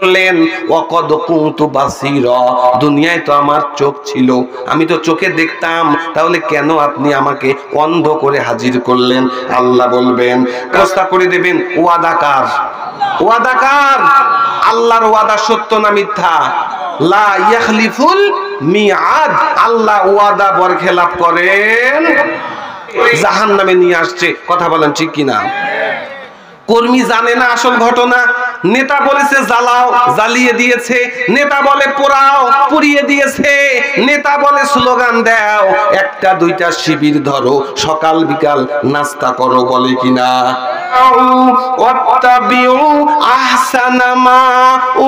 বললেন ওয়াকাদ কুনতু বাসীরা, দুনিয়ায় তো আমার চোখ ছিল, আমি তো চোখে দেখতাম, তাহলে কেন আপনি আমাকে অন্ধ করে হাজির করলেন? আল্লাহ বলবেন, ব্যবস্থা করে দেবেন। ওয়াদাকার, ওয়াদাকার, আল্লাহর ওয়াদা সত্য না মিথ্যা? লা ইয়াখলিফুল মিআদ, আল্লাহ ওয়াদা বরখেলাপ করেন। জাহান্নামে নিয়ে আসছে, কথা বলেন ঠিক কিনা? কর্মী জানে না আসল ঘটনা, নেতা বলেছে জ্বালাও, জ্বালিয়ে দিয়েছে, নেতা বলে পোড়াও, পুড়িয়ে দিয়েছে, নেতা বলে স্লোগান দাও, একটা দুইটা শিবির ধরো, সকাল বিকাল নাস্তা করো, বলে কিনা? ওয়াত্তাবিউ আহসানা মা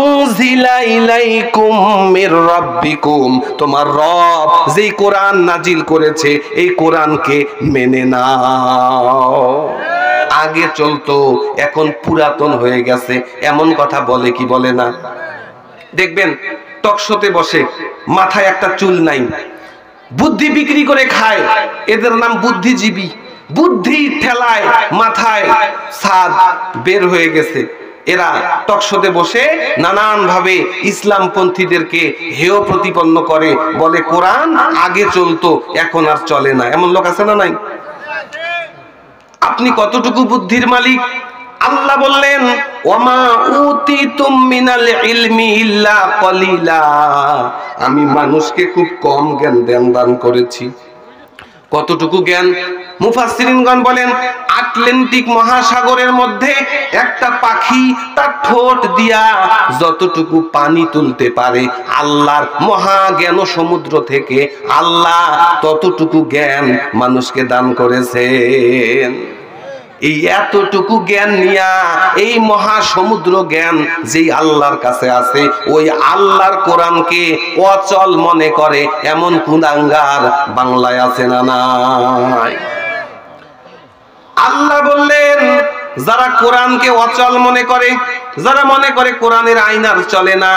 উনজিলা ইলাইকুম মির রাব্বিকুম, তোমার রব যেই কোরআন নাজিল করেছে এই কোরআনকে মেনে নাও। আগে চলতো, এখন পুরাতন হয়ে গেছে, এমন কথা বলে কি বলে না? দেখবেন টকশোতে বসে, মাথায় একটা চুল নাই, বুদ্ধি বিক্রি করে খায়, এদের নাম বুদ্ধিজীবী। বুদ্ধি ঠেলায় মাথায় ছাদ বের হয়ে গেছে, এরা টকশোতে বসে নানান ভাবে ইসলামপন্থীদেরকে হেয় প্রতিপন্ন করে, বলে কোরআন আগে চলতো এখন আর চলে না। এমন লোক আছে না নাই? আপনি কতটুকু বুদ্ধির মালিক? আল্লাহ বললেন ওয়ামা উতিতুম মিনাল ইলমি ইল্লা কলিলা, আমি মানুষকে খুব কম জ্ঞান দান করেছি। কতটুকু জ্ঞান? মুফাসসিরিনগণ বলেন আটলান্টিক মহাসাগরের মধ্যে একটা পাখি তার ঠোঁট দিয়া যতটুকু পানি তুলতে পারে, আল্লাহর মহাজ্ঞান সমুদ্র থেকে আল্লাহ ততটুকু জ্ঞান মানুষকে দান করেছেন। এই এতটুকু জ্ঞান নিয়া এই মহাসমুদ্র জ্ঞান যেই আল্লাহর কাছে আছে, ওই আল্লাহর কোরআনকে অচল মনে করে এমন কুলাঙ্গার বাংলায় আছে না নাই? আল্লাহ বললেন যারা কোরআনকে অচল মনে করে, যারা মনে করে কোরআনের আইন আর চলে না,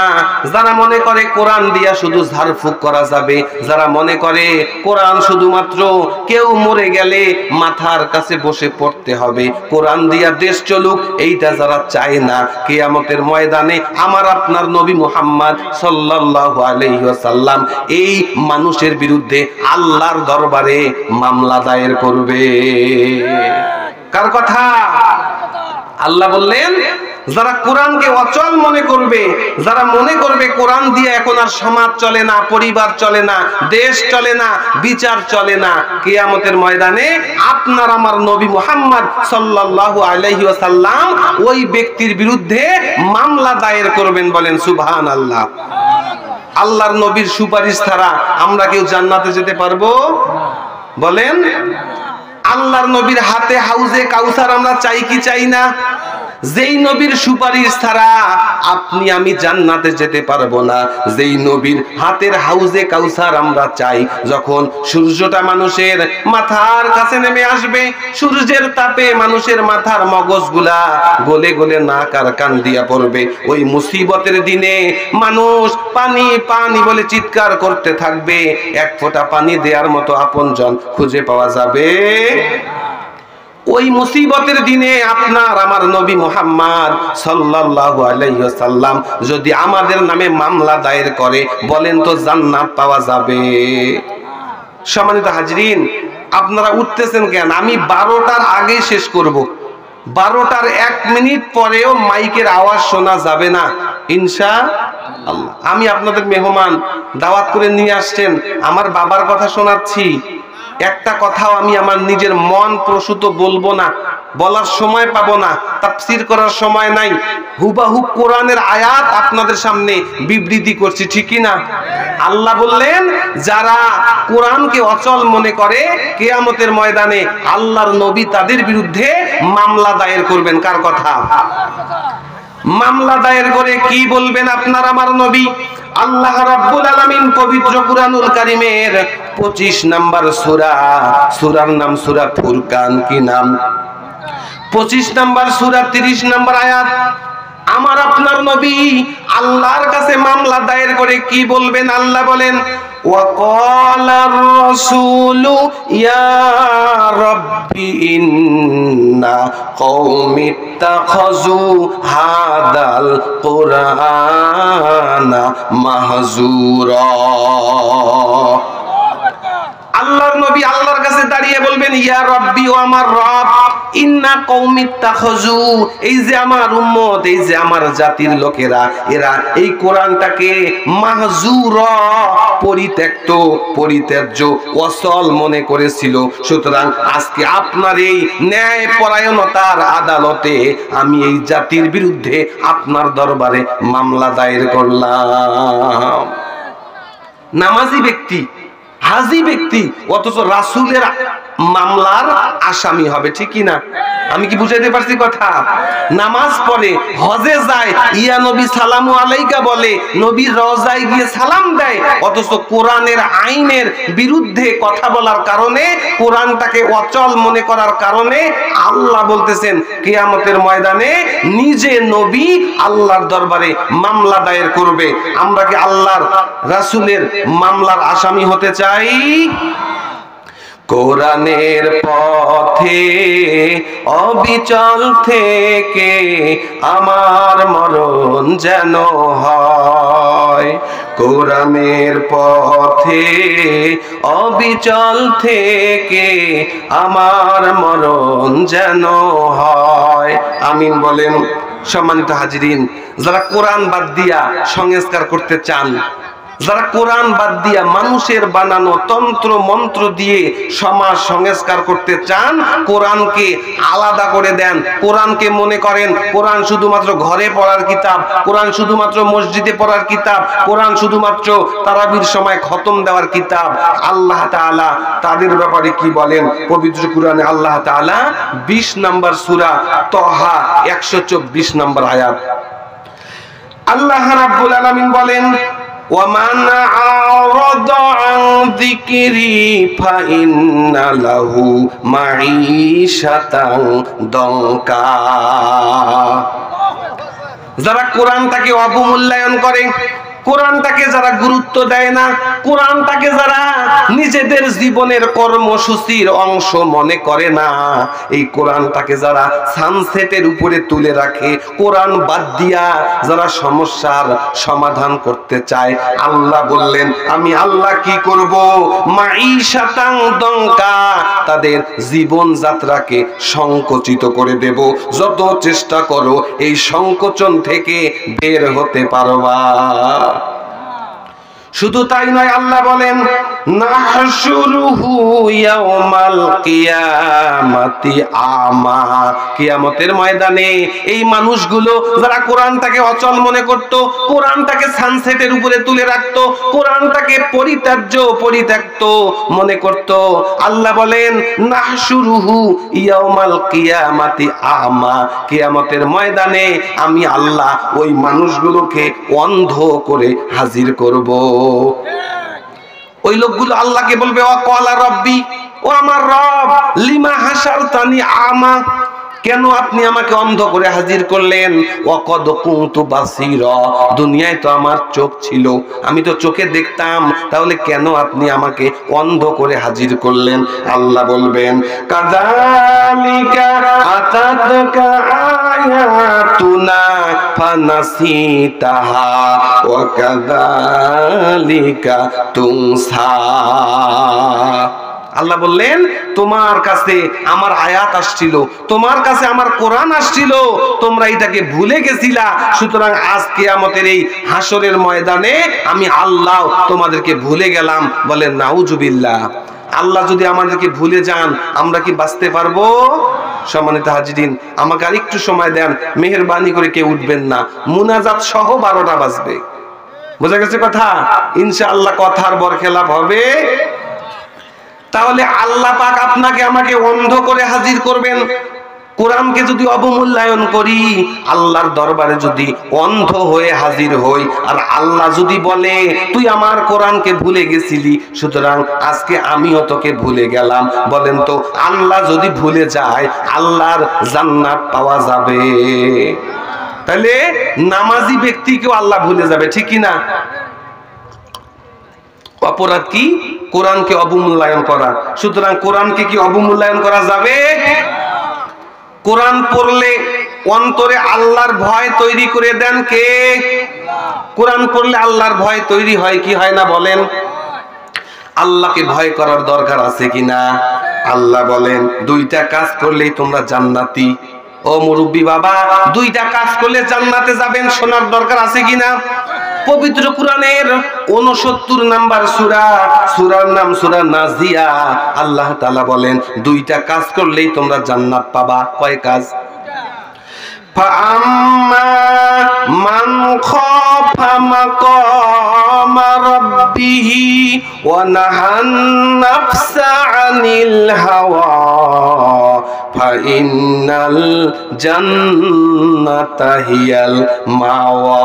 যারা মনে করে কোরআন দিয়া শুধু ঝাড়ফুঁক করা যাবে, যারা মনে করে কোরআন শুধুমাত্র কেউ মরে গেলে মাথার কাছে বসে পড়তে হবে, কোরআন দিয়া দেশ চলুক, এইটা যারা চায় না, কিয়ামতের ময়দানে আমার আপনার নবী মুহাম্মদ সাল্লাল্লাহু আলাইহি ওয়াসাল্লাম এই মানুষের বিরুদ্ধে আল্লাহর দরবারে মামলা দায়ের করবে। কার কথা? আল্লাহ বললেন যারা কোরআনকে অচল মনে করবে, যারা মনে করবে কোরআন দিয়ে এখন আর সমাজ চলে না, পরিবার চলে না, দেশ চলে না, বিচার চলে না, কিয়ামতের ময়দানে আপনার আমার নবী মুহাম্মদ সাল্লাল্লাহু আলাইহি ওয়াসাল্লাম ওই ব্যক্তির বিরুদ্ধে মামলা দায়ের করবেন। বলেন সুবহানাল্লাহ। আল্লাহর নবীর সুপারিশ ছাড়া আমরা কেউ জান্নাতে যেতে পারবো? বলেন। আল্লাহর নবীর হাতে হাউজে কাউসার আমরা চাই কি চাই না? যেই নবীর সুপারিশ ছাড়া আপনি আমি জান্নাতে যেতে পারবো না, যেই নবীর হাতের হাউজে কাউসার আমরা চাই, যখন সূর্যটা মানুষের মাথার কাছে নেমে আসবে, সূর্যের তাপে মানুষের মাথার মগজগুলা গলে গলে নাক আর কান দিয়া পড়বে, ওই মুসিবতের দিনে মানুষ পানি পানি বলে চিৎকার করতে থাকবে, এক ফোঁটা পানি দেওয়ার মতো আপনজন খুঁজে পাওয়া যাবে? ওই মুসিবতের দিনে আপনার আমার নবী মুহাম্মদ সাল্লাল্লাহু আলাইহি ওয়াসাল্লাম যদি আমাদের নামে মামলা দায়ের করে, বলেন তো জান্নাত পাওয়া যাবে? সম্মানিত হাজরিন, আপনারা উঠতেছেন কেন? আমি 12টার আগেই শেষ করব। 12টার 1 মিনিট পরেও মাইকের আওয়াজ শোনা যাবে না ইনশাআল্লাহ। আমি আপনাদের মেহমান, দাওয়াত করে নিয়ে আসছেন, আমার বাবার কথা শোনাচ্ছি, একটা কথাও আমি আমার নিজের মন প্রসূত বলবো না, বলার সময় পাবো না, তাফসীর করার সময় নাই, হুবাহু কোরআনের আয়াত আপনাদের সামনে বিবৃতি করছি, ঠিক কি না? আল্লাহ বললেন যারা কোরআনকে অচল মনে করে কিয়ামতের ময়দানে আল্লাহর নবী তাদের বিরুদ্ধে মামলা দায়ের করবেন। কার কথা? মামলা দায়ের করে কি বলবেন আপনার আমার নবী? আল্লাহ রাব্বুল আলামিন পবিত্র কুরআনুল কারীমের 25 নাম্বার সূরা, সূরার নাম সূরা ফুরকান। কি নাম? 25 নাম্বার সূরা 30 নাম্বার আয়াত। আমার আপনার নবী আল্লাহর কাছে মামলা দায়ের করে কি বলবেন? আল্লাহ বলেন وقال الرسول يا رب إن قوم اتخذوا هذا القرآن مهجورا আল্লাহর নবী আল্লাহর কাছে দাঁড়িয়ে বলবেন ইয়া রাব্বি, ও আমার রব, ইন্না কওমি ইত্তাখাযু, এই যে আমার উম্মত, এই যে আমার জাতির লোকেরা, এরা এই কোরআনটাকে মাহজুরা, পরিত্যক্ত, পরিত্যাজ্য, অচল মনে করেছিল। সুতরাং আজকে আপনার এই ন্যায় পরায়ণতার আদালতে আমি এই জাতির বিরুদ্ধে আপনার দরবারে মামলা দায়ের করলাম। নামাজি ব্যক্তি, হাজি ব্যক্তি, অথচ রাসূলের মামলার আসামি হবে, ঠিক কি না? আমি কি বুঝাইতে পারছি কথা? নামাজ পড়ে, হজে যায়, ইয়া নবী সালামু আলাইকা বলে, নবী রওজায় গিয়ে সালাম দেয়, অথচ কোরআনের আইনের বিরুদ্ধে কথা বলার কারণে, কোরআনটাকে অচল মনে করার কারণে আল্লাহ বলতেছেন কিয়ামতের ময়দানে নিজে নবী আল্লাহর দরবারে মামলা দায়ের করবে। আমরা কি আল্লাহর রাসূলের মামলার আসামি হতে চাই? কোরআনের পথে অবিচল থেকে আমার মরণ যেন হয়, কোরআনের পথে অবিচল থেকে আমার মরণ যেন হয়। আমিন বলেন। সম্মানিত হাজিরিন, যারা কোরআন বাদ দিয়া সংস্কার করতে চান, যারা কোরআন বাদ দিয়া মানুষের বানানো তন্ত্র মন্ত্র দিয়ে সমাজ সংস্কার করতে চান, কোরআনকে আলাদা করে দেন, কোরআনকে মনে করেন কোরআন শুধুমাত্র ঘরে পড়ার কিতাব, কোরআন শুধুমাত্র মসজিদে পড়ার কিতাব, কোরআন শুধুমাত্র তারাবির সময় খতম দেওয়ার কিতাব। আল্লাহ তাআলা তাদের ব্যাপারে কি বলেন? পবিত্র কোরআনে আল্লাহ তাআলা 20 নম্বর সূরা তহা 124 নম্বর আয়াত আল্লাহ রাব্বুল আলামিন বলেন, وَمَنْ أَعْرَضَ عَنْ ذِكْرِي فَإِنَّ لَهُ مَعِيشَةً ضَنْكًا। যারা কোরআনটাকে অবমূল্যায়ন করে, কোরআনটাকে যারা গুরুত্ব দেয় না, কোরআনটাকে যারা নিজেদের জীবনের কর্মসূচির অংশ মনে করে না, এই কোরআনটাকে যারা সানসেটের উপরে তুলে রাখে, কোরআন বাদ দিয়া যারা সমস্যার সমাধান করতে চায়, আল্লাহ বললেন আমি আল্লাহ কি করব? মাঈশাতাং দঙ্কা, তাদের জীবন যাত্রাকে সংকুচিত করে দেব। যত চেষ্টা করো এই সংকোচন থেকে বের হতে পারবা। শুধু তাই নয়, আল্লাহ বলেন নাহশুরুহু ইয়াউমাল কিয়ামাতি আমা, কিয়ামতের ময়দানে এই মানুষগুলো যারা কোরআনটাকে অচল মনে করত, কোরআনটাকে সানসেটের উপরে তুলে রাখতো, কোরআনটাকে পরিত্যক্ত মনে করত, আল্লাহ বলেন নাহশুরুহু ইয়াউমাল কিয়ামাতি আমা, কিয়ামতের ময়দানে আমি আল্লাহ ওই মানুষগুলোকে অন্ধ করে হাজির করব। ওই লোকগুলো আল্লাহকে বলবে ও ক্বালা রব্বি, ও আমার রব, লিমা হাসারতানি আমা, কেন আপনি আমাকে অন্ধ করে হাজির করলেন? ওয়াকাদ কুনতু বাসীরা, দুনিয়ায় তো আমার চোখ ছিল, আমি তো চোখে দেখতাম, তাহলে কেন আপনি আমাকে অন্ধ করে হাজির করলেন? আল্লাহ বলবেন কাযালিকা আতাতকা আয়াতুনা ফানাসিতাহা ওয়া কাযালিকা তুনসা। আল্লাহ বললেন তোমার কাছে আমার আয়াত আসছিল, তোমার কাছে আমার কোরআন আসছিল, তোমরা এটাকে ভুলে গেছিলা, সুতরাং আজ কিয়ামতের এই হাসরের ময়দানে আমি আল্লাহ তোমাদেরকে ভুলে গেলাম। বলেন নাউজুবিল্লাহ। আল্লাহ যদি আমাদেরকে ভুলে যান, আমরা কি বাঁচতে পারবো? সম্মানিত হাজিরিন, আমাকে আর একটু সময় দেন, মেহেরবানি করে কেউ উঠবেন না, মুনাজাত সহ 12টা বাজবে। বোঝা গেছে কথা? ইনশাআল্লাহ কথার বরখেলাপ হবে। তাহলে আল্লাহ পাক আপনাকে আমাকে অন্ধ করে হাজির করবেন। কোরআনকে যদি অবমূল্যায়ন করি, আল্লাহর দরবারে যদি অন্ধ হয়ে হাজির হই, আর আল্লাহ যদি বলে তুই আমার কোরআনকে ভুলে গেছিলি, সুতরাং আজকে আমিও তোকে ভুলে গেলাম, বলেন তো আল্লাহ যদি ভুলে যায়, আল্লাহর জান্নাত পাওয়া যাবে? তাহলে নামাজি ব্যক্তিকেও আল্লাহ ভুলে যাবে, ঠিক কি না? ও অপরাধ কি? কোরআনকে অবমূল্যায়ন করা। সুতরাং কোরআনকে কি অবমূল্যায়ন করা যাবে? কোরআন পড়লে অন্তরে আল্লাহর ভয় তৈরি করে দেন কে? কোরআন পড়লে আল্লাহর ভয় তৈরি হয় কি হয় না বলেন? আল্লাহকে ভয় করার দরকার আছে কিনা? আল্লাহ বলেন দুইটা কাজ করলেই তোমরা জান্নাতি। ও মুরব্বী বাবা, দুইটা কাজ করলে জান্নাতে যাবেন, শোনার দরকার আছে কিনা? পবিত্র কোরআনের 69 নাম্বার সূরা, সূরার নাম সূরা নাজিয়া। আল্লাহ তাআলা বলেন দুইটা কাজ করলেই তোমরা জান্নাত পাবা। কয় কাজ? ফাআম্মা মান খাফা মাকামা রাব্বিহি ওয়া নাহান নাফসা আনিল হাওয়া ফাইন্নাল জান্নাতা হিয়াল মাওয়া।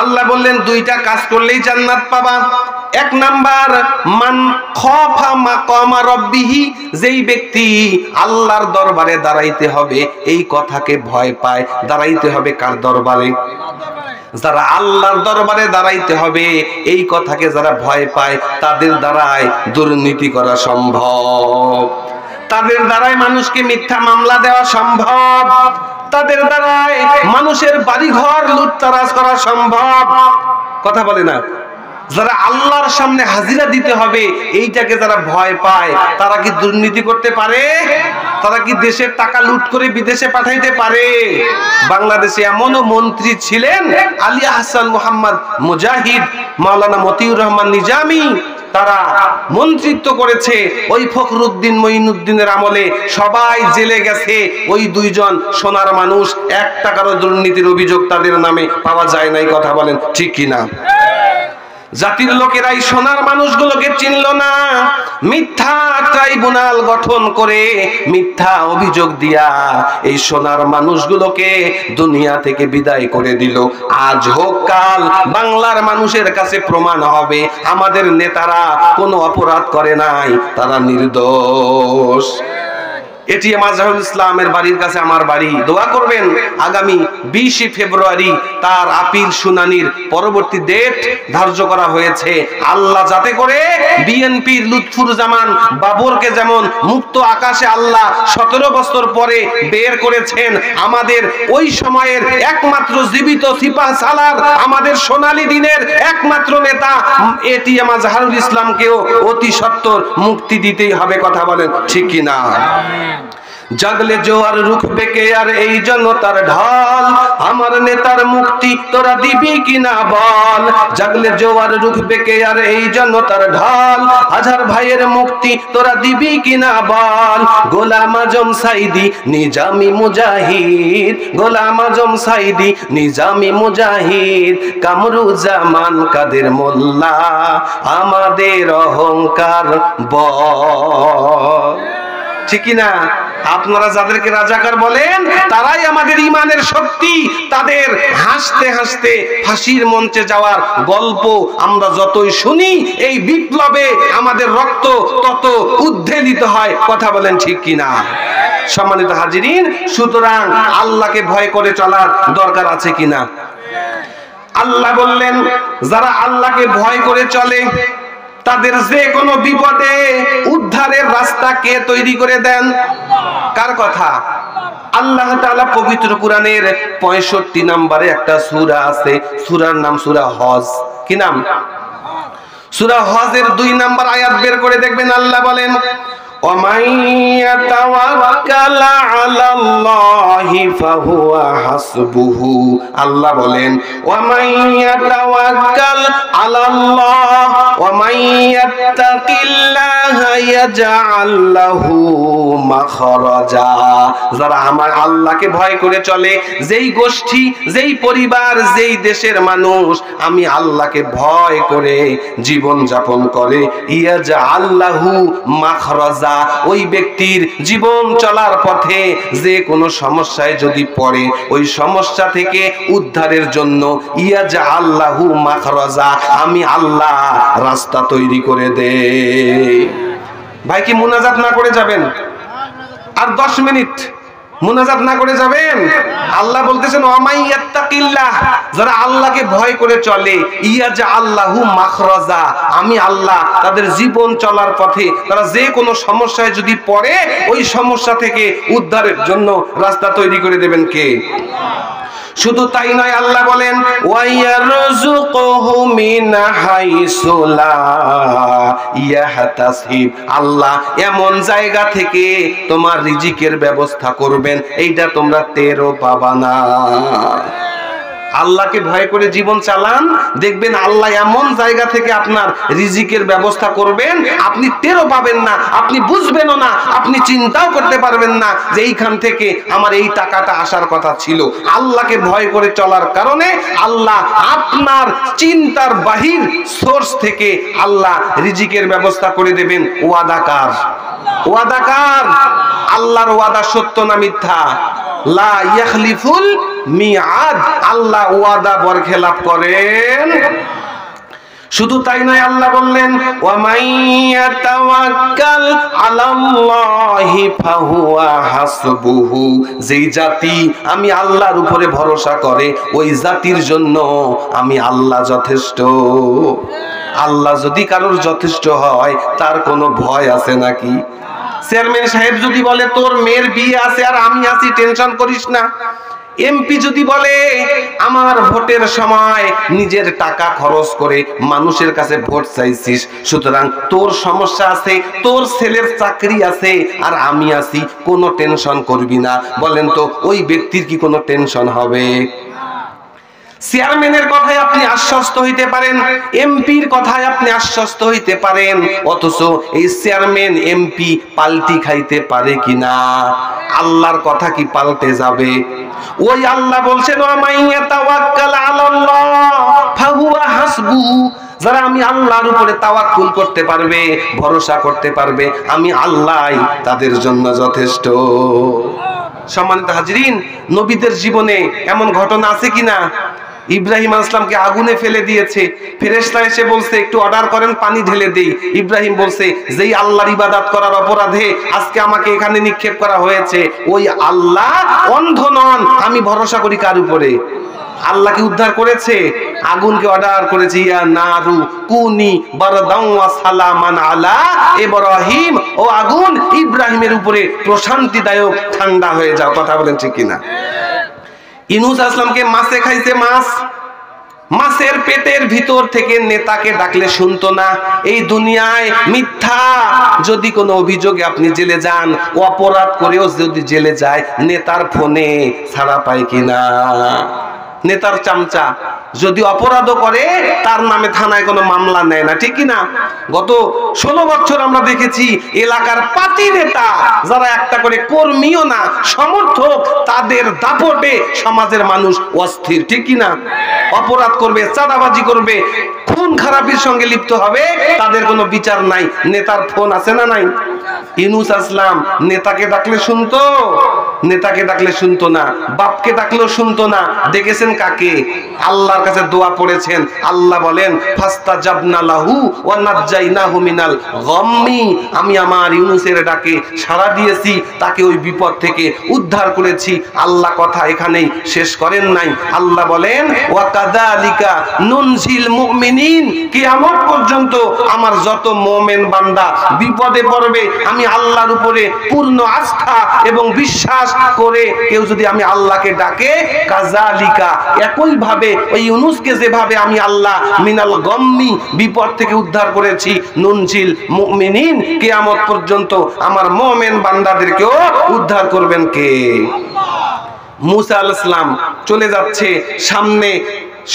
আল্লাহ বললেন দুইটা কাজ করলেই জান্নাত পাবা। এক নাম্বার, মান খাফা মাকামা রাব্বিহি, যেই ব্যক্তি আল্লাহর দরবারে দাঁড়াইতে হবে এই কথাকে ভয় পায়। দাঁড়াইতে হবে কার দরবারে? যারা আল্লাহর দরবারে দাঁড়াইতে হবে এই কথাকে যারা ভয় পায় তাদের দ্বারাই দুর্নীতি করা সম্ভব, তাদের দ্বারাই মানুষকে মিথ্যা মামলা দেওয়া সম্ভব, তাদের দ্বারাই মানুষের বাড়িঘর লুটতরাজ করা সম্ভব। কথা বলে না? যারা আল্লাহর সামনে হাজিরা দিতে হবে এইটাকে যারা ভয় পায় তারা কি দুর্নীতি করতে পারে? তারা কি দেশের টাকা লুট করে বিদেশে পাঠাইতে পারে? বাংলাদেশে এমনও মন্ত্রী ছিলেন আলী আহসান মোহাম্মদ মুজাহিদ, মাওলানা মতিউর রহমান নিজামী, তারা মন্ত্রিত্ব করেছে ওই ফখরুদ্দিন মঈনুদ্দিনের আমলে। সবাই জেলে গেছে, ওই দুইজন সোনার মানুষ। 1 টাকারও দুর্নীতির অভিযোগ তাদের নামে পাওয়া যায় নাই। কথা বলেন ঠিক কিনা? জাতির লোকেরাই সোনার মানুষগুলোকে চিনল না, মিথ্যা ট্রাইব্যুনাল গঠন করে মিথ্যা অভিযোগ দিয়া এই সোনার মানুষগুলোকে দুনিয়া থেকে বিদায় করে দিল। আজ হোক কাল বাংলার মানুষের কাছে প্রমাণ হবে আমাদের নেতারা কোনো অপরাধ করে নাই, তারা নির্দোষ। এটিএম আজহারুল ইসলামের বাড়ির কাছে আমার বাড়ি। দোয়া করবেন আগামী 20 ফেব্রুয়ারি তার আপিল শুনানির পরবর্তী ডেট ধার্য করা হয়েছে। আল্লাহ যাতে করে বিএনপির লুৎফুর জামান বাবরকে যেমন মুক্ত আকাশে আল্লাহ 17 বছর পরে বের করেছেন, আমাদের ওই সময়ের একমাত্র জীবিত সিপাহ সালার, আমাদের সোনালী দিনের একমাত্র নেতা এটিএম আজহারুল ইসলামকেও অতি সত্বর মুক্তি দিতেই হবে। কথা বলেন ঠিক কিনা? জাগলে জোয়ার রুখবে কে আর এই জনতার ঢল, আমার নেতার মুক্তি তোরা দিবি কিনা বল। জাগলে জোয়ার রুখবে কে আর এই জনতার ঢল, আজহার ভাইয়ের মুক্তি তোরা দিবি কিনা বল। গোলাম আজম সাইদি নিজামি মুজাহিদ, গোলাম আজম সাইদি নিজামি মুজাহিদ, কামরুজ্জামান কাদের মোল্লা আমাদের অহংকার বল। ঠিক না? আপনারা যাদেরকে রাজাকার বলেন তারাই আমাদের ইমানের শক্তি। তাদের হাসতে হাসতে ফাঁসির মঞ্চে যাওয়ার গল্প আমরা যতই শুনি এই বিপ্লবে আমাদের রক্ত তত উদ্বেলিত হয়। কথা বলেন ঠিক কিনা? সম্মানিত হাজিরিন, সুতরাং আল্লাহকে ভয় করে চলার দরকার আছে কিনা? আল্লাহ বললেন যারা আল্লাহকে ভয় করে চলে তাদের যে কোনো বিপদে উদ্ধারের রাস্তা কে তৈরি করে দেন? কার কথা? আল্লাহ তাআলা পবিত্র কোরআনের 65 নম্বরে একটা সূরা আছে, সূরার নাম সূরা হজ। কি নাম? সূরা হজের 2 নম্বর আয়াত বের করে দেখবেন। আল্লাহ বলেন وَمَن يَتَوَكَّلْ عَلَى اللَّهِ فَهُوَ حَسْبُهُ। আল্লাহ বলেন وَمَن يَتَوَكَّلْ عَلَى اللَّهِ وَمَن يَتَّقِ اللَّهَ يَجْعَل لَّهُ مَخْرَجًا। যারা আমার আল্লাহকে ভয় করে চলে, যেই গোষ্ঠী, যেই পরিবার, যেই দেশের মানুষ আমি আল্লাহকে ভয় করে জীবন যাপন করে, ইয়াজআল লাহু মাখরাজা, ওই ব্যক্তির জীবন চলার পথে যে কোনো সমস্যায় যদি পড়ে ওই সমস্যা থেকে উদ্ধারের জন্য ইয়াজআল লাহু মাখরাজা, আমি আল্লাহ রাস্তা তৈরি করে দেই। ভাই কি মুনাজাত না করে যাবেন? আর 10 মিনিট মুনাজাত না করে যাবেন? আল্লাহ বলতেছেন ওয়ামাইয়াত্তাকিল্লাহ, যারা আল্লাহকে ভয় করে চলে, ইয়াজআল্লাহু মাখরাজা, আমি আল্লাহ তাদের জীবন চলার পথে তারা যে কোনো সমস্যায় যদি পড়ে ওই সমস্যা থেকে উদ্ধারের জন্য রাস্তা তৈরি করে দেবেন কে? শুধু তাই নয়, আল্লাহ বলেন ওয়ায়ারযুকুহু মিন হাইসু লা ইয়াহতাসিব, আল্লাহ এমন জায়গা থেকে তোমার রিজিকের ব্যবস্থা করবেন এইটা তোমরা টেরও পাবা না। আল্লাহকে ভয় করে জীবন চালান, দেখবেন আল্লাহ এমন জায়গা থেকে আপনার রিজিকের ব্যবস্থা করবেন, আপনি টেরও পাবেন না, আপনি বুঝবেনও না, আপনি চিন্তাও করতে পারবেন না যে এইখান থেকে আমার এই টাকাটা আসার কথা ছিল। আল্লাহকে ভয় করে চলার কারণে আল্লাহ আপনার চিন্তার বাহির সোর্স থেকে আল্লাহ রিজিকের ব্যবস্থা করে দেবেন। ওয়াদাকার, ওয়াদাকার, আল্লাহর ওয়াদা সত্য না মিথ্যা? লা ইয়াখলিফুল মিআদ, আল্লাহ ওয়াদা বরখেলাপ করেন। শুধু তাই নয়, আল্লাহ বললেন ওয়ামাইয়াতাওয়াক্কাল আলাল্লাহি ফাহুয়া হাসবুহু, যেই জাতি আমি আল্লাহর উপরে ভরসা করে ওই জাতির জন্য আমি আল্লাহ যথেষ্ট। আল্লাহ যদি কারোর যথেষ্ট হয় তার কোনো ভয় আছে নাকি? চেয়ারম্যান সাহেব যদি বলে তোর মেয়ের বিয়ে আছে আর আমি আছি, টেনশন করিস না। এমপি যদি বলে আমার ভোটের সময় নিজের টাকা খরচ করে মানুষের কাছে ভোট চাইছিস, সুতরাং তোর সমস্যা আছে, তোর ছেলের চাকরি আছে আর আমি আছি, কোনো টেনশন করবি না। বলেন তো ওই ব্যক্তির কি কোনো টেনশন হবে? চেয়ারম্যানের কথায় আপনি আশ্বস্ত হইতে পারেন, এমপির কথায় আপনি আশ্বস্ত হইতে পারেন, অথচ এই চেয়ারম্যান এমপি পাল্টি খাইতে পারে কিনা? আল্লাহর কথা কি পাল্টে যাবে? ওই আল্লাহ বলছেন ওয়ামাইয়াতাওয়াক্কাল আলাল্লাহ ফাহুয়া হাসবুহু, যারা আমি আল্লাহর উপরে তাওয়াক্কুল করতে পারবে, ভরসা করতে পারবে, আমি আল্লাহই তাদের জন্য যথেষ্ট। সম্মানিত হাজিরিন, নবীদের জীবনে এমন ঘটনা আছে কিনা? ইব্রাহিম আলাইহিস সালামকে আগুনে ফেলে দিয়েছে, ফেরেশতা এসে বলছে একটু অর্ডার করেন পানি ঢেলে দেই। ইব্রাহিম বলছে যেই আল্লাহর ইবাদত করার অপরাধে আজকে আমাকে এখানে নিক্ষেপ করা হয়েছে, ওই আল্লাহ অন্ধ নন, আমি ভরসা করি কার উপরে? আল্লাহকে উদ্ধার করেছে, আগুনকে অর্ডার করেছে ইয়া নারু কুনি বারদাও ওয়া সালামান আলা ইব্রাহিম, ও আগুন ইব্রাহিমের উপরে প্রশান্তিদায়ক ঠান্ডা হয়ে যাও। কথা বলেন ঠিক কিনা? ইউনূস আলাইহিস সালামকে মাছে খাইছে, মাছের পেটের ভিতর থেকে নেতাকে ডাকলে শুনতো না। এই দুনিয়ায় মিথ্যা যদি কোনো অভিযোগে আপনি জেলে যান, অপরাধ করেও যদি জেলে যায়, নেতার ফোনে ছাড়া পায় কিনা? নেতার চামচা যদি অপরাধও করে তার নামে থানায় কোনো মামলা নেয় না, ঠিক কিনা? গত 16 বছর আমরা দেখেছি এলাকার পাতি নেতা যারা একটা করে কর্মীও না, সমর্থক, তাদের দাপটে সমাজের মানুষ অস্থির, ঠিক কিনা? অপরাধ করবে, চাঁদাবাজি করবে, খুন খারাপির সঙ্গে লিপ্ত হবে, তাদের কোনো বিচার নাই। নেতার ফোন আছে না নাই? ইউনূস আলাইহিস সালাম নেতাকে ডাকলে শুনতো? নেতাকে ডাকলে শুনতো না, বাপকে ডাকলেও শুনতো না। ডেকেছেন কাকে? আল্লাহর কাছে দোয়া পড়েছেন। আল্লাহ বলেন ফাস্তাজাবনা লাহু ওয়া নাজ্জাইনাহু মিনাল গাম্মি, আমি আমার ইউনূসের ডাকে সাড়া দিয়েছি, তাকে ওই বিপদ থেকে উদ্ধার করেছি। আল্লাহ কথা এখানেই শেষ করেন নাই। আল্লাহ বলেন ওয়া কাযালিকা নুনজিল মুমিনিন, কিয়ামত পর্যন্ত আমার যত মুমিন বান্দা বিপদে পড়বে, আমি আল্লাহর উপরে পূর্ণ আস্থা এবং বিশ্বাস করে কেউ যদি আমি আল্লাহকে ডাকে, কাযালিকা একই ভাবে ওই ইউনূসকে যেভাবে আমি আল্লাহ মিনাল গাম্মি বিপদ থেকে উদ্ধার করেছি, নুনজিল মুমিনিন, কিয়ামত পর্যন্ত আমার মুমিন বান্দাদেরকেও উদ্ধার করবেন কে? মুসা আলাইহিস সালাম চলে যাচ্ছে, সামনে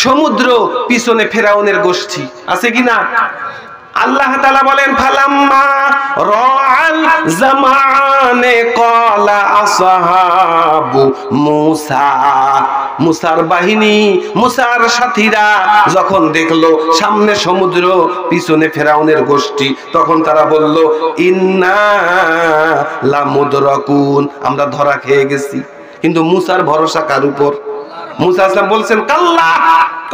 সমুদ্র, পিছনে ফেরাউনের গোষ্ঠী, আছে কিনা? আল্লাহ তাআলা বলেন ফালাম্মা রাআল জামানে ক্বালা আসহাবু মূসা, মুসার বাহিনী, মুসার সাথীরা যখন দেখলো সামনে সমুদ্র, পিছনে ফেরাউনের গোষ্ঠী, তখন তারা বলল ইন্না লামুদরাকুন, আমরা ধরা খেয়ে গেছি। কিন্তু মুসার ভরসা কার উপর? মুসা আলাইহিস সালাম বলছেন কাল্লা,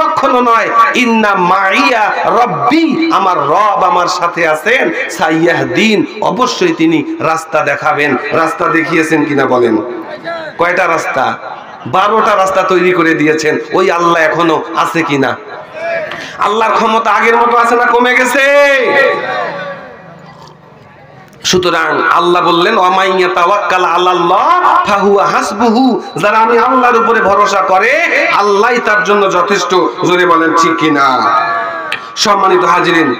কখনো নয়, ইন্না মাইয়া রব্বি, আমার রব আমার সাথে আছেন, সাইয়াহদিন, অবশ্যই তিনি রাস্তা দেখাবেন। রাস্তা দেখিয়েছেন কিনা বলেন? কয়টা রাস্তা? 12টা রাস্তা তৈরি করে দিয়েছেন। ওই আল্লাহ এখনো আছে কিনা? আল্লাহর ক্ষমতা আগের মতো আছে না কমে গেছে? সুতরাং আল্লাহ বললেন ওয়ামাইয়া তাওয়াক্কাল আলাল্লাহ ফাহুয়া হাসবুহু, যারা আমি আল্লাহর উপরে ভরসা করে আল্লাহই তার জন্য যথেষ্ট। জোরে বলেন ঠিক কিনা? সম্মানিত হাজিরিন,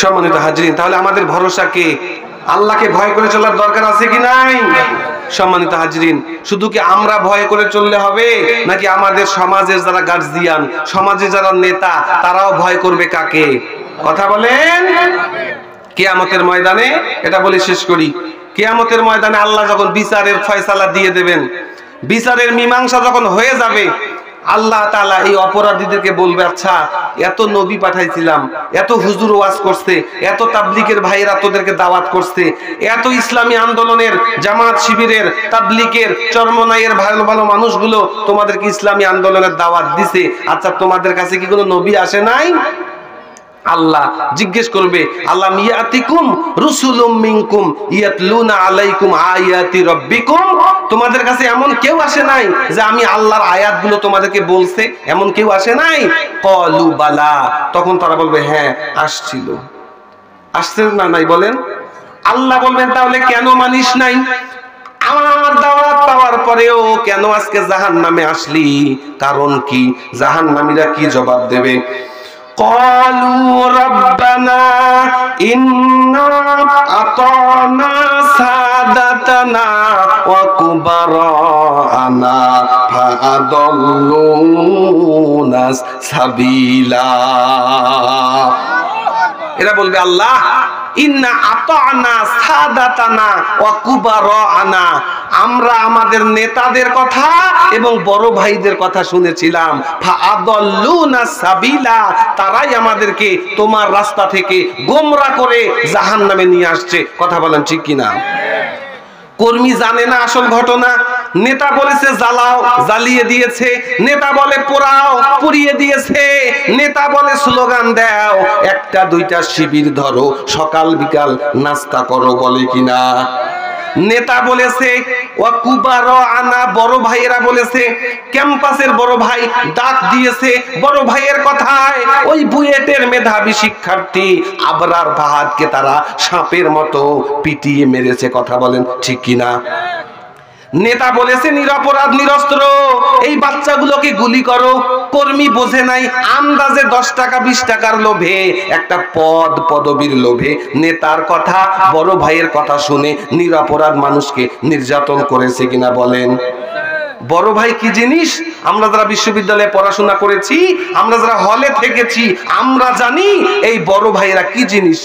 সম্মানিত হাজিরিন, তাহলে আমাদের ভরসা কে? আল্লাহকে ভয় করে চলার দরকার আছে কি নাই? সম্মানিত হাজিরিন, শুধু কি আমরা ভয় করে চললে হবে, নাকি আমাদের সমাজের যারা গার্জিয়ান, সমাজে যারা নেতা, তারাও ভয় করবে কাকে? কথা বলেন। কিয়ামতের ময়দানে, এটা বলে শেষ করি, কিয়ামতের ময়দানে আল্লাহ যখন বিচারের ফয়সালা দিয়ে দেবেন, বিচারের মীমাংসা যখন হয়ে যাবে, আল্লাহ তাআলা এই অপরাধীদেরকে বলবে, আচ্ছা এত নবী পাঠাইছিলাম, এত হুজুর ওয়াজ করছে, এত তাবলিগের ভাইয়েরা তোদেরকে দাওয়াত করছে, এত ইসলামী আন্দোলনের জামাত শিবিরের তাবলিগের চরমনাইয়ের ভালো ভালো মানুষগুলো তোমাদেরকে ইসলামী আন্দোলনের দাওয়াত দিছে, আচ্ছা তোমাদের কাছে কি কোনো নবী আসে নাই? আল্লাহ জিজ্ঞেস করবে, আল্লাহ ইয়াতিকুম রুসুলুম মিনকুম ইয়াতলুনা আলাইকুম আয়াতি রাব্বিকুম, তোমাদের কাছে এমন কেউ আসে নাই যে আমি আল্লাহর আয়াতগুলো তোমাদেরকে বলছে? এমন কেউ আসে নাই? ক্বালু বালা, তখন তারা বলবে হ্যাঁ আসছিল। আসছে না নাই বলেন? আল্লাহ বলবেন তাহলে কেন মানিস নাই? আমার দাওয়াত পাওয়ার পরেও কেন আজকে জাহান্নামে আসলি? কারণ কি? জাহান্নামীরা কি জবাব দেবে? قالوا ربنا إنا أطعنا سادتنا وكبراءنا فأضلونا السبيلا। এরা বলবে আল্লাহ ইন্না আতানা সাদাতানা ওয়া কুবারানা, আমরা আমাদের নেতাদের কথা এবং বড় ভাইদের কথা শুনেছিলাম, ফাআদাল্লুনা সাবিলা, তারাই আমাদেরকে তোমার রাস্তা থেকে গোমরা করে জাহান্নামে নিয়ে আসছে। কথা বলেন ঠিক কিনা? কর্মী জানে না আসল ঘটনা, নেতা বলেছে জ্বালাও, জ্বালিয়ে দিয়েছে, নেতা বলে পোড়াও, পুড়িয়ে দিয়েছে, নেতা বলে স্লোগান দাও, একটা দুইটা শিবির ধরো, সকাল বিকাল নাস্তা করো, বলে কিনা? নেতা বলেছে ওয়াকুবারানা, বড় ভাইয়েরা বলেছে, ক্যাম্পাসের বড় ভাই ডাক দিয়েছে বড় ভাইয়ের কথায়, ওই বুয়েটের মেধাবী শিক্ষার্থী আবরার ফাহাদকে তারা সাপের মতো পিটিয়ে মেরেছে। কথা বলেন ঠিক কিনা? নেতা বলেছে নিরপরাধ নিরস্ত্র এই বাচ্চাগুলোকে গুলি করো। কর্মী বোঝে নাই, আন্দাজে 10 টাকা 20 টাকার লোভে, একটা পদ পদবীর লোভে নেতার কথা বড় ভাইয়ের কথা শুনে নিরপরাধ মানুষকে নির্যাতন করেছে কিনা বলেন? বড় ভাই কি জিনিস আমরা যারা বিশ্ববিদ্যালয়ে পড়াশোনা করেছি, আমরা যারা হলে থেকেছি, আমরা জানি এই বড় ভাইয়েরা কি জিনিস।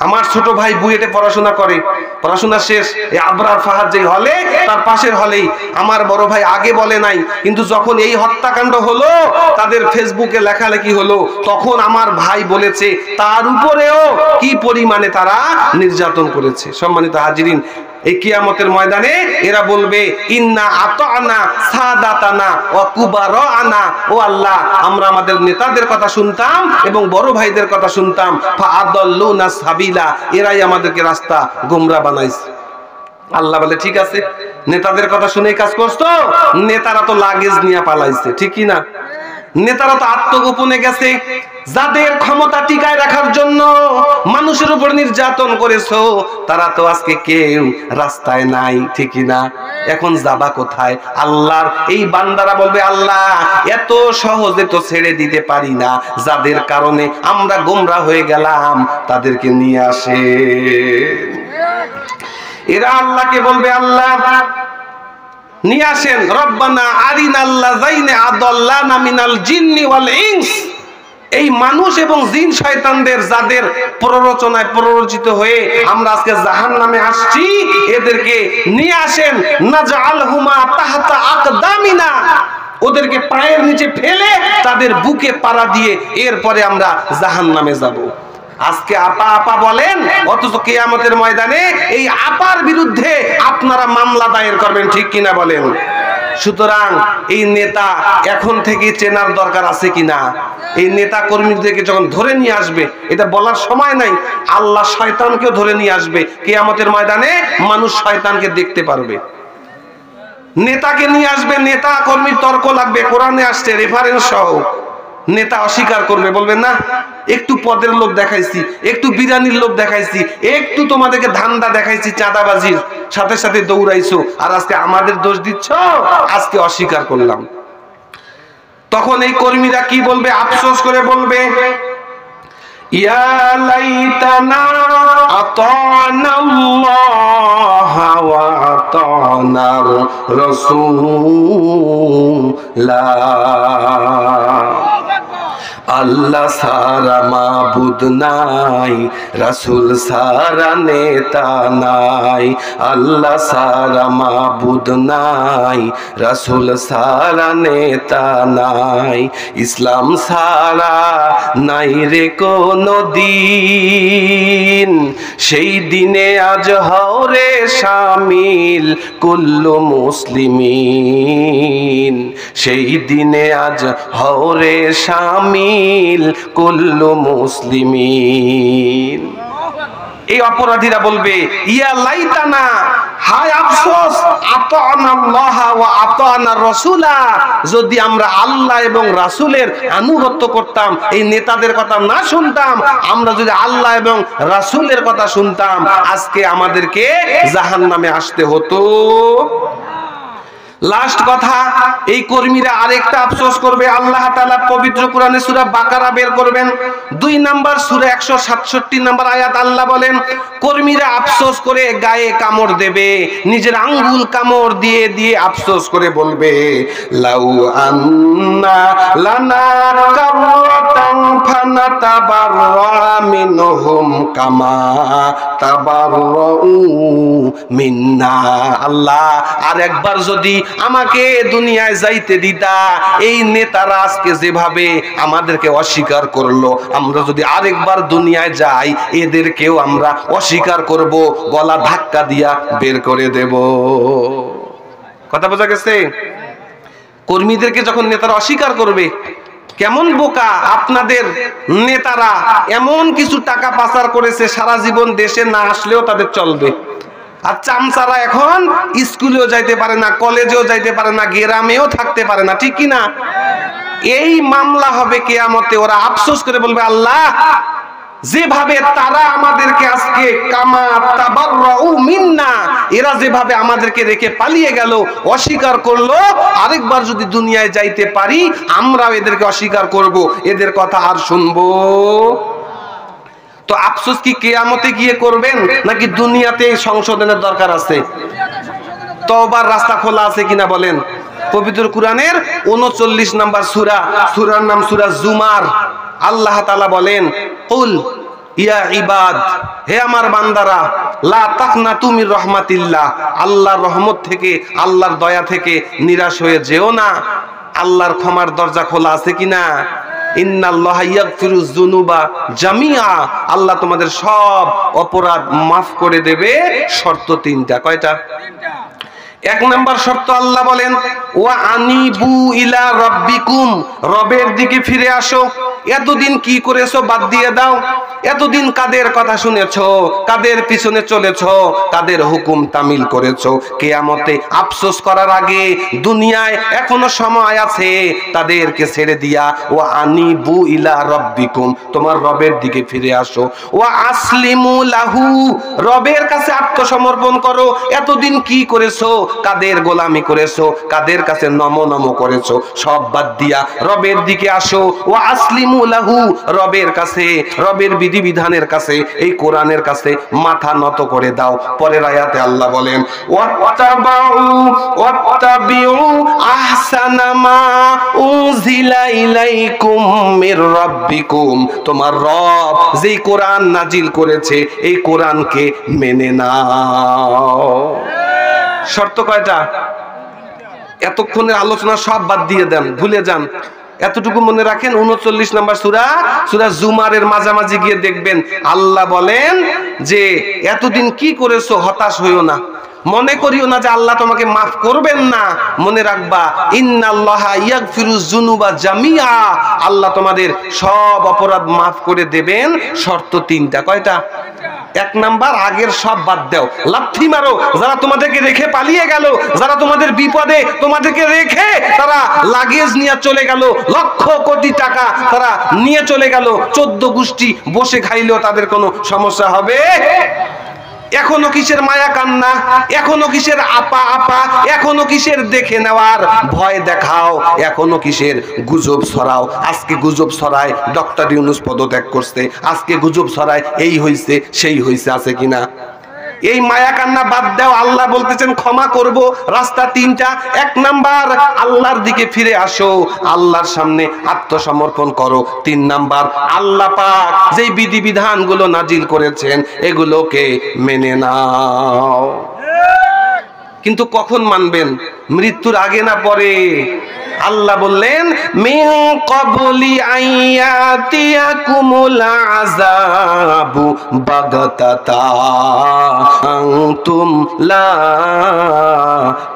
আমার ছোট ভাই বুয়েটে পড়াশোনা করে, পড়াশোনা শেষ, এই আবরার ফাহাদ যে হলে, তার পাশের হলেই। আমার বড় ভাই আগে বলে নাই, কিন্তু যখন এই হত্যাকাণ্ড হলো, তাদের ফেসবুকে লেখালেখি হলো, তখন আমার ভাই বলেছে তার উপরেও কি পরিমাণে তারা নির্যাতন করেছে। সম্মানিত হাজিরিন, এই কিয়ামতের ময়দানে এরা বলবে ইন্না আতানা সাদাতানা ওয়া কুবারানা, ও আল্লাহ আমরা আমাদের নেতাদের কথা শুনতাম এবং বড় ভাইদের কথা শুনতাম, ফাআদাল্লুনা সাবিলা, এরাই আমাদেরকে রাস্তা গোমরা বানাইছে। আল্লাহ বলে ঠিক আছে, নেতাদের কথা শুনেই কাজ করছো? নেতারা তো লাগেজ নিয়ে পালাইছে, ঠিক কি না? নেতারা তো আত্মগোপনে গেছে। যাদের ক্ষমতা টিকায় রাখার জন্য মানুষের উপর নির্যাতন করেছো, তারা তো আজকে কেউ রাস্তায় নাই, ঠিক না? এখন যাবা কোথায়? আল্লাহর এই বান্দারা বলবে আল্লাহ এত সহজে তো ছেড়ে দিতে পারি না, যাদের কারণে আমরা গোমরা হয়ে গেলাম তাদেরকে নিয়ে আসে। এরা আল্লাহকে বলবে আল্লাহ নিয়ে আসেন, রব্বানা আরিনাল্লাযাইনা আদাল্লানা মিনাল জিন্নি ওয়াল ইনস, এই মানুষ এবং জিন শয়তানদের যাদের প্ররোচনায় প্ররোচিত হয়ে আমরা আজকে জাহান্নামে আসছি, এদেরকে নিয়ে আসেন, নাজআলহুমা তাহতা আকদামিনা, ওদেরকে পায়ের নিচে ফেলে তাদের বুকে পাড়া দিয়ে এরপরে আমরা জাহান্নামে যাব। আজকে আপা আপা বলেন, অথচ কিয়ামতের ময়দানে এই আপার বিরুদ্ধে আপনারা মামলা দায়ের করবেন, ঠিক কিনা বলেন? সুতরাং এই নেতা এখন থেকে চেনার দরকার আছে কিনা। এই নেতা কর্মীদেরকে যখন ধরে নিয়ে আসবে, এটা বলার সময় নাই, আল্লাহ শয়তানকেও ধরে নিয়ে আসবে। কিয়ামতের ময়দানে মানুষ শয়তানকে দেখতে পারবে। নেতাকে নিয়ে আসবে, নেতা কর্মীর তর্ক লাগবে, কোরআনে আসছে রেফারেন্স সহ। নেতা অস্বীকার করবে, বলবেন না একটু পদের লোক দেখাইছি, একটু বিরানির লোক দেখাইছি, একটু তোমাদেরকে ধান্দা দেখাইছি চাঁদাবাজির, সাথে সাথে দৌড়াইছো, আর আজকে আমাদের দোষ দিচ্ছ, আজকে অস্বীকার করলাম। তখন এই কর্মীরা কি বলবে? আফসোস করে বলবে, ইয়া লাইতানা আতানা আল্লাহ ওয়া আতানার রাসূলা। আল্লাহ সারা মাবুদ নাই, রাসূল সারা নেতা নাই। আল্লাহ সারা মাবুদ নাই, রাসূল সারা নেতা নাই। ইসলাম সারা নাই রে কোনো দিন, সেই দিনে আজ হও রে শামিল কুল্লু মুসলিমিন। সেই দিনে আজ হও রে শামিল কুল্লু মুসলিমিন। এই অপরাধীরা বলবে, ইয়া লাইতানা, হায় আফসোস, আতানা আল্লাহ ওয়া আতানা রাসূলা, যদি আমরা আল্লাহ এবং রাসূলের আনুগত্য করতাম, এই নেতাদের কথা না শুনতাম, আমরা যদি আল্লাহ এবং রাসূলের কথা শুনতাম, আজকে আমাদেরকে জাহান্নামে আসতে হতো। লাস্ট কথা, এই কর্মীরা আরেকটা আফসোস করবে। আল্লাহ তাআলা পবিত্র কোরআনে সূরা বাকারা বের করবেন 2 নাম্বার সূরা 167 নাম্বার আয়াত। আল্লাহ বলেন, কর্মীরা আফসোস করে গায়ে কামড় দেবে, নিজের আঙ্গুল কামড় দিয়ে দিয়ে আফসোস করে বলবে, লাউ আন্না লানা কাররাতান ফানাতাবাররা মিনহুম কামা তাবাররু মিন্না। আল্লাহ, আর একবার যদি আমাকে দুনিয়ায় যাইতে দিতা, এই নেতারা আজকে যেভাবে আমাদেরকে অস্বীকার করলো, আমরা যদি আরেকবার দুনিয়ায় যাই, এদেরকেও আমরা অস্বীকার করব, গলা ধাক্কা দিয়া বের করে দেব। কথা বোঝা গেছে? কর্মীদেরকে যখন নেতারা অস্বীকার করবে, কেমন বোকা আপনাদের নেতারা, এমন কিছু টাকা পাচার করেছে সারা জীবন দেশে না আসলেও তাদের চলবে। আর চামচারা এখন স্কুলেও যাইতে পারে না, কলেজেও যাইতে পারে না, গ্রামেও থাকতে পারে না, ঠিক কি না? এই মামলা হবে কিয়ামতে। ওরা আফসোস করে বলবে, আল্লাহ, যেভাবে তারা আমাদেরকে আজকে কামা তাবাররাউ মিন্না, এরা যেভাবে আমাদেরকে রেখে পালিয়ে গেল, অস্বীকার করলো, আরেকবার যদি দুনিয়ায় যাইতে পারি, আমরাও এদেরকে অস্বীকার করব, এদের কথা আর শুনবো। তো আফসোস কি কিয়ামতে গিয়ে করবেন, নাকি দুনিয়াতে সংশোধনের দরকার আছে? তওবার রাস্তা খোলা আছে কিনা বলেন? পবিত্র কোরআনের 39 নাম্বার সূরা, সূরার নাম সূরা জুমার। আল্লাহ তাআলা বলেন, কুল ইয়া ইবাদ, হে আমার বান্দারা, লা তাকনাতু মির রাহমাতিল্লাহ, আল্লাহর রহমত থেকে, আল্লাহর দয়া থেকে নিরাশ হয়ে যেও না। আল্লাহর ক্ষমার দরজা খোলা আছে কিনা? ইন্নাল্লাহা ইয়াগফিরুয যুনুবা জামিআ, আল্লাহ তোমাদের সব অপরাধ মাফ করে দেবে। শর্ত 3টা। কয়টা? 1 নাম্বার শর্ত, আল্লাহ বলেন, ওয়া আনিবু ইলা রাব্বিকুম, রবের দিকে ফিরে আসো। এতদিন কি করেছো বাদ দিয়ে দাও। এতদিন কাদের কথা শুনেছো, কাদের পিছনে চলেছো, কাদের হুকুম তামিল করেছো। কিয়ামতে আফসোস করার আগে দুনিয়ায় এখনো সময় আছে, তাদেরকে ছেড়ে দিয়া ওয়া আনিবু ইলা রাব্বিকুম, তোমার রবের দিকে ফিরে আসো। ওয়া আসলিমু লাহু, রবের কাছে আত্মসমর্পণ করো। এতদিন কি করেছো, কাদের গোলামি করেছো, কাদের কাছে নম করেছো, সব বাদ দিয়া রবের দিকে আসো। ওয়া আসলিমু লাহু, রবের কাছে, রবের বিধিবিধানের কাছে, এই কোরআনের কাছে মাথা নত করে দাও। পরের আয়াতে আল্লাহ বলেন, ওয়াত্তাবিউ আহসানা মা উনজিলা ইলাইকুম মির রাব্বিকুম, তোমার রব যেই কোরআন নাজিল করেছে, এই কোরআনকে মেনে নাও। শর্ত কয়টা? এতক্ষণের আলোচনা সব বাদ দিয়ে দেন, ভুলে যান। এতটুকু মনে রাখেন, 39 নাম্বার সূরা, সূরা জুমারের মাঝামাঝি গিয়ে দেখবেন আল্লাহ বলেন যে এতদিন কি করেছো, হতাশ হইও না। মনে করিও না যে আল্লাহ তোমাকে মাফ করবেন না। মনে রাখবা ইন্নাল্লাহা ইয়াগফিরুজ যুনুবা জামিআ, আল্লাহ তোমাদের সব অপরাধ মাফ করে দেবেন। শর্ত তিনটা। কয়টা? এক নাম্বার, আগের সব বাদ দাও, লাথি মারো যারা তোমাদেরকে রেখে পালিয়ে গেল, যারা তোমাদের বিপদে তোমাদেরকে রেখে তারা লাগেজ নিয়ে চলে গেল, লক্ষ কোটি টাকা তারা নিয়ে চলে গেল, 14 গোষ্ঠী বসে খাইলেও তাদের কোনো সমস্যা হবে? এখনো কিসের মায়া কান্না, এখনো কিসের আপা আপা, এখনো কিসের দেখে নেওয়ার ভয় দেখাও, এখনো কিসের গুজব ছড়াও? আজকে গুজব ছড়ায় ডক্টর ইউনূস পদত্যাগ করছে, আজকে গুজব ছড়ায় এই হইছে সেই হইছে, আছে কিনা? এই মায়া কান্না বাদ দাও। আল্লাহ বলতেছেন ক্ষমা করব। রাস্তা তিনটা। এক নাম্বার, আল্লাহর দিকে ফিরে আসো, আল্লাহর সামনে আত্মসমর্পণ করো। 3 নাম্বার, আল্লাহ পাক যেই বিধিবিধানগুলো নাজিল করেছেন এগুলোকে মেনে নাও। কিন্তু কখন মানবেন? মৃত্যুর আগে না পরে? আল্লাহ বললেন মিন ক্বাবলি আইয়াতিয়াকুমুল আযাবু বাগতাতা আনতুম লা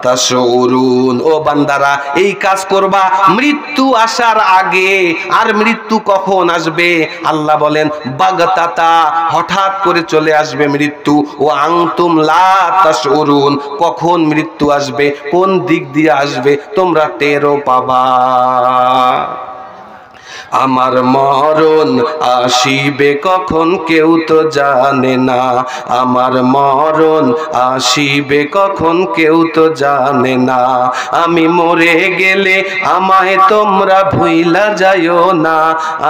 তাশউরুন। ও বান্দারা, এই কাজ করবা মৃত্যু আসার আগে। আর মৃত্যু কখন আসবে? আল্লাহ বলেন বাগতাতা, হঠাৎ করে চলে আসবে মৃত্যু। ও আনতুম লা তাশউরুন, কখন মৃত্যু আসবে, কোন দিক দিয়ে আসবে তোমরা টেরও পাবা। আমার মরণ আসিবে কখন কেউ তো জানে না, আমার মরণ আসিবে কখন কেউ তো জানে না। আমি মরে গেলে আমায় তোমরা ভুইলা যাইও না,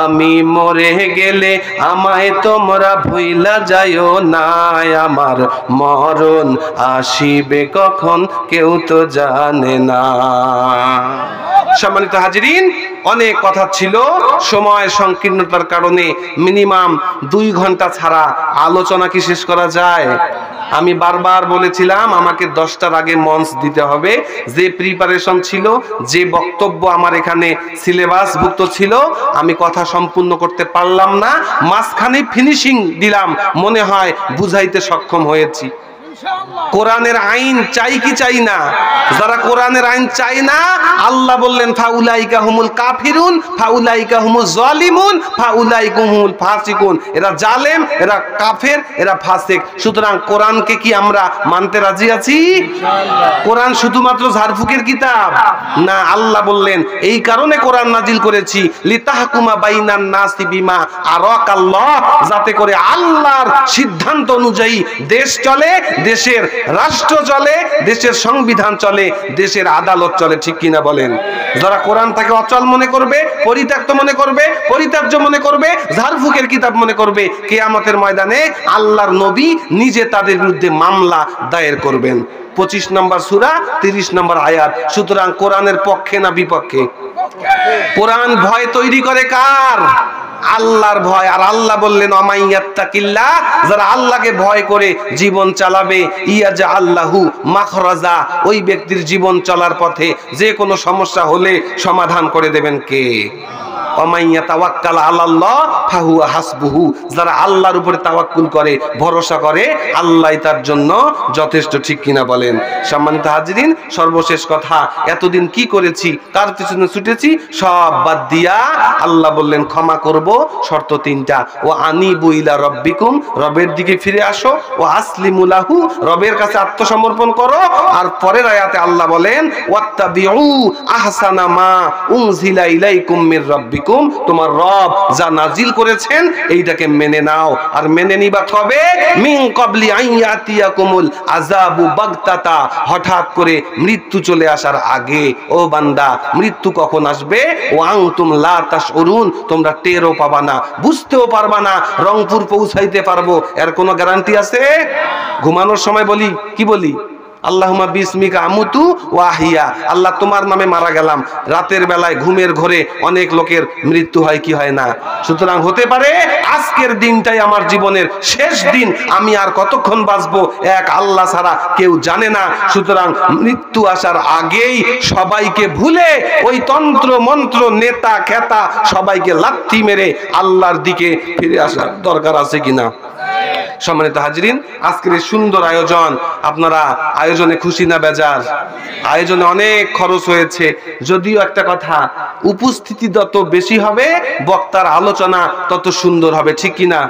আমি মরে গেলে আমায় তোমরা ভুইলা যাইও না। আমার মরণ আসিবে কখন কেউ তো জানে না। সম্মানিত হাজিরিন, অনেক কথা ছিল, সময় সংকীর্ণতার কারণে মিনিমাম 2 ঘন্টা ছাড়া আলোচনা কি শেষ করা যায়? আমি বারবার বলেছিলাম আমাকে 10টার আগে মঞ্চ দিতে হবে। যে প্রিপারেশন ছিল, যে বক্তব্য আমার এখানে সিলেবাসভুক্ত ছিল, আমি কথা সম্পূর্ণ করতে পারলাম না। মাঝখানে ফিনিশিং দিলাম, মনে হয় বুঝাইতে সক্ষম হয়েছি। কোরআনের আইন চাই কি চাই না? যারা কোরআনের আইন চাই না, আল্লাহ বললেন ফাউলাইকা হুমুল কাফিরুন ফাউলাইকা হুমুজ জালিমুন ফাউলাইকা হুমুল ফাসিকুন। এরা জালেম, এরা কাফের, এরা ফাসিক। সুতরাং কোরআনকে কি আমরা মানতে রাজি আছি? কোরআন শুধুমাত্র ঝাড়ফুকের কিতাব না। আল্লাহ বললেন এই কারণে কোরআন নাজিল করেছি লিতাহকুমা বাইনান নাসি বিমা আরাকাল্লাহ, যাতে করে আল্লাহর সিদ্ধান্ত অনুযায়ী দেশ চলে, দেশের রাষ্ট্র চলে, দেশের সংবিধান চলে, দেশের আদালত চলে। ঠিক কিনা বলেন? যারা কোরআনটাকে অচল মনে করবে, পরিত্যক্ত মনে করবে, পরিত্যাজ্য মনে করবে, ঝাড়ফুকের কিতাব মনে করবে, কিয়ামতের ময়দানে আল্লাহর নবী নিজে তাদের বিরুদ্ধে মামলা দায়ের করবেন। 25 নম্বর সূরা 30 নম্বর আয়াত। সুতরাং কোরআনের পক্ষে না বিপক্ষে? কোরআন ভয় তৈরি করে কার? আল্লাহর ভয়। আর আল্লাহ বললেন অমাইয়াত্তাকিল্লাহ, যারা আল্লাহকে ভয় করে জীবন চালাবে ইয়াজআল্লাহু মাখরাজা, ওই ব্যক্তির জীবন চলার পথে যে কোনো সমস্যা হলে সমাধান করে দেবেন কে? অমাইয়াতাওয়াক্কাল আলাল্লাহ ফাহুয়া হাসবুহু, যারা আল্লাহর উপরে তাওয়াক্কুল করে, ভরসা করে, আল্লাহই তার জন্য যথেষ্ট। ঠিক কিনা বলেন? সম্মানিত হাজিরিন, সর্বশেষ কথা, এতদিন কি করেছি, কার পিছনে ছুটেছি, সব বাদ দিয়া আল্লাহ বললেন ক্ষমা করব। শর্ত 3টা। ও আনিবু ইলা রব্বিকুম, রবের দিকে ফিরে আসো। ও আসলিমু লাহু, রবের কাছে আত্মসমর্পণ করো। আর পরের আয়াতে আল্লাহ বলেন ওয়াত্তাবিউ আহসানা মা উনজিলা ইলাইকুম মির রাব্বিকুম, তোমার রব যা নাজিল করেছেন এইটাকে মেনে নাও। আর মেনে নিবা কবে? মিন ক্বাবলি আইয়াতিয়াকুমুল আযাবু বাগতাতা, হঠাৎ করে মৃত্যু চলে আসার আগে। ও বান্দা, মৃত্যু কখন আসবে? ও আনতুম লা তাশউরুন, তোমরা টেরও পাবা না, বুঝতেও পারবা না। রংপুর পৌঁছাইতে পারবো এর কোনো গ্যারান্টি আছে? ঘুমানোর সময় বলি কি বলি? আল্লাহুম্মা বিসমিকা আমুতু ওয়া আহিয়া, আল্লাহ তোমার নামে মারা গেলাম। রাতের বেলায় ঘুমের ঘোরে অনেক লোকের মৃত্যু হয়, কি হয় না? সুতরাং হতে পারে আজকের দিনটাই আমার জীবনের শেষ দিন, আমি আর কতক্ষণ বাঁচবো এক আল্লাহ ছাড়া কেউ জানে না। সুতরাং মৃত্যু আসার আগেই সবাইকে ভুলে ওই তন্ত্র মন্ত্র নেতা খেতা সবাইকে লাথি মেরে আল্লাহর দিকে ফিরে আসার দরকার আছে কিনা? সম্মানিত হাজিরিন, আজকের এই সুন্দর আয়োজন, আপনারা আয়োজনে খুশি না বেজার? আয়োজনে অনেক খরচ হয়েছে, যদিও একটা কথা, উপস্থিতি যত বেশি হবে বক্তার আলোচনা তত সুন্দর হবে, ঠিক কিনা?